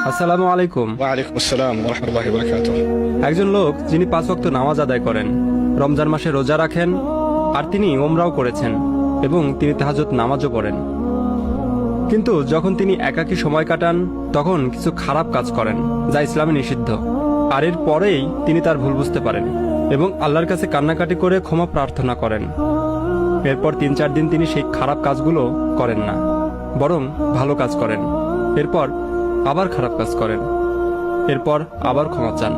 আসসালামু আলাইকুম। ওয়ালাইকুম আসসালাম ওয়া রাহমাতুল্লাহি ওয়া বারাকাতুহু। একজন লোক যিনি 5 ওয়াক্ত নামাজ আদায় করেন, রমজান মাসে রোজা রাখেন, আর তিনি ওমরাও করেছেন এবং তিনি তাহাজ্জুদ নামাজও পড়েন। কিন্তু যখন তিনি একাকী সময় কাটান তখন কিছু খারাপ কাজ করেন যা ইসলামে নিষিদ্ধ। আর এর পরেই তিনি তার ভুল বুঝতে পারেন এবং আল্লাহর কাছে কান্নাকাটি করে ক্ষমা প্রার্থনা করেন। এরপর 3-4 দিন তিনি সেই খারাপ কাজগুলো করেন না, বরং ভালো কাজ করেন। এরপর আবার খারাপ কাজ করেন, এরপর আবার ক্ষমা চান।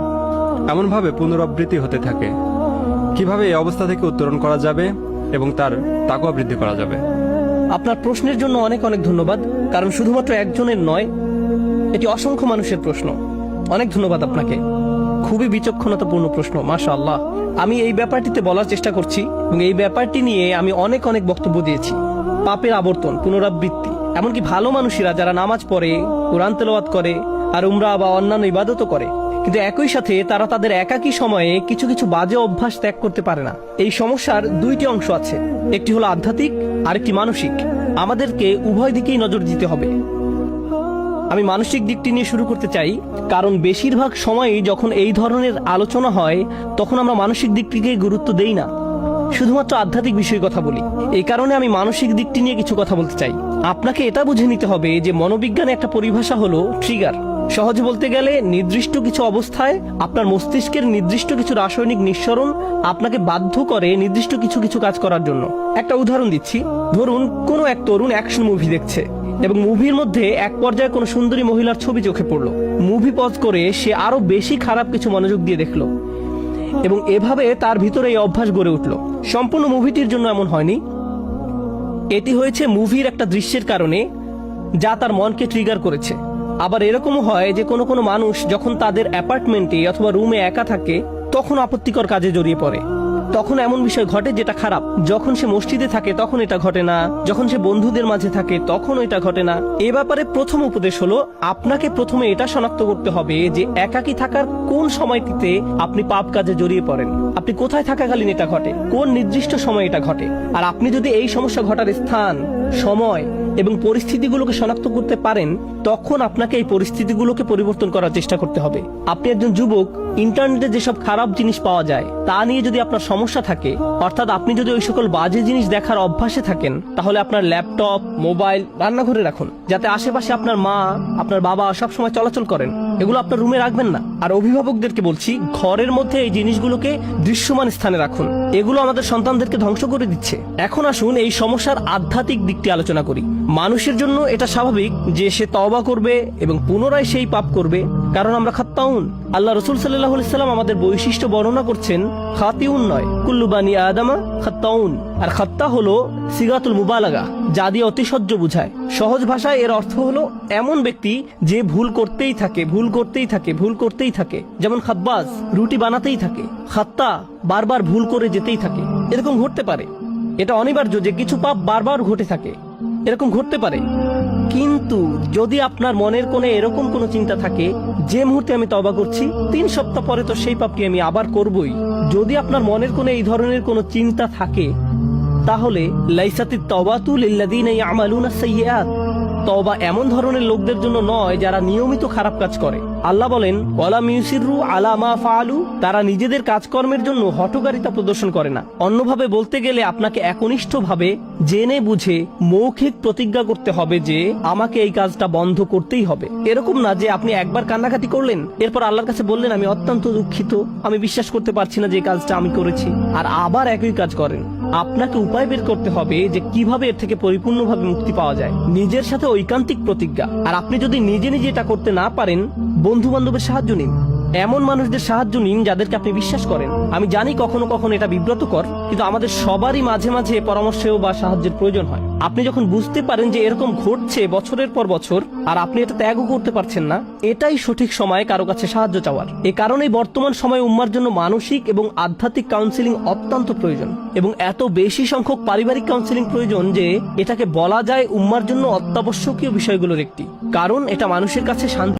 এমনভাবে পুনরাবৃত্তি হতে থাকে। কিভাবে এই অবস্থা থেকে উত্তরণ করা যাবে এবং তার তাকওয়া বৃদ্ধি করা যাবে? আপনার প্রশ্নের জন্য অনেক অনেক ধন্যবাদ, কারণ শুধুমাত্র একজনের নয়, এটি অসংখ্য মানুষের প্রশ্ন। অনেক ধন্যবাদ আপনাকে। খুবই বিচক্ষণতাপূর্ণ প্রশ্ন, মাশাআল্লাহ। আমি এই ব্যাপারটিতে বলার চেষ্টা করছি এবং এই ব্যাপারটি নিয়ে আমি অনেক অনেক বক্তব্য দিয়েছি। পাপের আবর্তন, পুনরাবৃত্তি, এমনকি ভালো মানুষেরা যারা নামাজ পড়ে, কোরআন তেলাওয়াত করে আর উমরা বা অন্যান্য ইবাদতও করে, কিন্তু একই সাথে তারা তাদের একাকী সময়ে কিছু কিছু বাজে অভ্যাস ত্যাগ করতে পারে না। এই সমস্যার দুইটি অংশ আছে, একটি হলো আধ্যাত্মিক, আরেকটি মানসিক। আমাদেরকে উভয় দিকেই নজর দিতে হবে। আমি মানসিক দিকটি নিয়ে শুরু করতে চাই, কারণ বেশিরভাগ সময়ই যখন এই ধরনের আলোচনা হয় তখন আমরা মানসিক দিকটিকে গুরুত্ব দেই না, শুধুমাত্র আধ্যাত্মিক বিষয়ে কথা বলি। এই কারণে আমি মানসিক দিকটি নিয়ে কিছু কথা বলতে চাই। আপনাকে এটা বুঝে নিতে হবে যে মনোবিজ্ঞানে একটা পরিভাষা হলো ট্রিগার। সহজে বলতে গেলে নির্দিষ্ট কিছু অবস্থায় আপনার মস্তিষ্কের নির্দিষ্ট কিছু রাসায়নিক নিঃসরণ আপনাকে বাধ্য করে নির্দিষ্ট কিছু কিছু কাজ করার জন্য। একটা উদাহরণ দিচ্ছি। ধরুন কোনো এক তরুণ অ্যাকশন মুভি দেখছে এবং মুভির মধ্যে এক পর্যায়ে কোনো সুন্দরী মহিলার ছবি চোখে পড়লো। মুভি পজ করে সে আরো বেশি খারাপ কিছু মনোযোগ দিয়ে দেখলো এবং এভাবে তার ভিতরে এই অভ্যাস গড়ে উঠল। সম্পূর্ণ মুভিটির জন্য এমন হয়নি, এটি হয়েছে মুভির একটা দৃশ্যের কারণে যা তার মনকে ট্রিগার করেছে। আবার এরকমও হয় যে কোনো কোনো মানুষ যখন তাদের অ্যাপার্টমেন্টে অথবা রুমে একা থাকে তখন আপত্তিকর কাজে জড়িয়ে পড়ে। তখন এমন বিষয় ঘটে যেটা খারাপ। যখন সে মসজিদে থাকে তখন এটা ঘটে না, যখন সে বন্ধুদের মাঝে থাকে তখন এটা ঘটে না। এ ব্যাপারে প্রথম উপদেশ হলো, আপনাকে প্রথমে এটা শনাক্ত করতে হবে যে একাকী থাকার কোন সময়টিতে আপনি পাপ কাজে জড়িয়ে পড়েন, আপনি কোথায় থাকাকালীন এটা ঘটে, কোন নির্দিষ্ট সময় এটা ঘটে। আর আপনি যদি এই সমস্যা ঘটার স্থান, সময় এবং পরিস্থিতিগুলোকে শনাক্ত করতে পারেন, তখন আপনাকে এই পরিস্থিতিগুলোকে পরিবর্তন করার চেষ্টা করতে হবে। আপনি একজন যুবক, ইন্টারনেটে যেসব খারাপ জিনিস পাওয়া যায় তা নিয়ে যদি আপনার সমস্যা থাকে, অর্থাৎ আপনি যদি ওই সকল বাজে জিনিস দেখার অভ্যাসে থাকেন, তাহলে আপনার ল্যাপটপ, মোবাইল রান্নাঘরে রাখুন, যাতে আশেপাশে আপনার মা, আপনার বাবা সবসময় চলাচল করেন। এগুলো আপনার রুমে রাখবেন না। আর অভিভাবকদেরকে বলছি, ঘরের মধ্যে এই জিনিসগুলোকে দৃশ্যমান স্থানে রাখুন। এগুলো আমাদের সন্তানদেরকে ধ্বংস করে দিচ্ছে। এখন আসুন এই সমস্যার আধ্যাত্মিক দিকটি আলোচনা করি। মানুষের জন্য এটা স্বাভাবিক যে সে তওবা করবে এবং পুনরায় সেই পাপ করবে, কারণ আমরা খাত্তাউন। আল্লাহ রাসূল সাল্লাল্লাহু আলাইহি সাল্লাম আমাদের বৈশিষ্ট্য বর্ণনা করছেন, খাতিউন নয়, কুল্লু বানি আদামা খাত্তাউন। আর খাত্তা হলো সিগাতুল মুবালাগা, যা দিয়ে অতিশয্য বুঝায়। সহজ ভাষায় এর অর্থ হলো এমন ব্যক্তি যে ভুল করতেই থাকে, ভুল করতেই থাকে, ভুল করতেই থাকে। যেমন খাব্বাজ রুটি বানাতেই থাকে, খাত্তা বারবার ভুল করে যেতেই থাকে। এরকম ঘটতে পারে, এটা অনিবার্য যে কিছু পাপ বারবার ঘটে থাকে, এরকম ঘটতে পারে। কিন্তু যদি আপনার মনের কোণে এরকম কোনো চিন্তা থাকে, যে মুহূর্তে আমি তওবা করছি 3 সপ্তাহ পরে তো সেই পাপটি আমি আবার করবই, যদি আপনার মনের কোণে এই ধরনের কোনো চিন্তা থাকে, তাহলে লাইসাতিত তাওবাতু লিল্লাযিনা ইয়ামালুনা সাইয়্যাত, তওবা এমন ধরনের লোকদের জন্য নয় যারা নিয়মিত খারাপ কাজ করে। আল্লাহ বলেন, ওয়ালাম ইউসিররু আলা মা ফাআলু, তারা নিজেদের কাজকর্মের জন্য হঠকারিতা প্রদর্শন করে না। অন্যভাবে বলতে গেলে আপনাকে একনিষ্ঠভাবে জেনে বুঝে মৌখিক প্রতিজ্ঞা করতে হবে যে আমাকে এই কাজটা বন্ধ করতেই হবে। এরকম না যে আপনি একবার কান্নাকাটি করলেন, এরপর আল্লাহর কাছে বললেন আমি অত্যন্ত দুঃখিত, আমি বিশ্বাস করতে পারছি না যে এই কাজটা আমি করেছি, আর আবার একই কাজ করেন। আপনাকে উপায় বের করতে হবে যে কিভাবে এর থেকে পরিপূর্ণভাবে মুক্তি পাওয়া যায়। নিজের সাথে ঐকান্তিক প্রতিজ্ঞা। আর আপনি যদি নিজে নিজে এটা করতে না পারেন, বন্ধু বান্ধবের সাহায্য নিন, এমন মানুষদের সাহায্য নিন যাদেরকে আপনি বিশ্বাস করেন। আমি জানি কখনো কখনো এটা বিব্রতকর, কিন্তু আমাদের সবারই মাঝে মাঝে পরামর্শেও বা সাহায্যের প্রয়োজন হয়। আপনি যখন বুঝতে পারেন যে এরকম ঘটছে বছরের পর বছর আর আপনি এটা ত্যাগও করতে পারছেন না, এটাই সঠিক সময় কারো কাছে সাহায্য চাওয়ার। এ কারণেই বর্তমান সময়ে উম্মার জন্য মানসিক এবং আধ্যাত্মিক কাউন্সিলিং অত্যন্ত প্রয়োজন, এবং এত বেশি সংখ্যক পারিবারিক কাউন্সিলিং প্রয়োজন যে এটাকে বলা যায় উম্মার জন্য অত্যাবশ্যকীয় বিষয়গুলোর একটি, কারণ এটা মানুষের কাছে শান্তি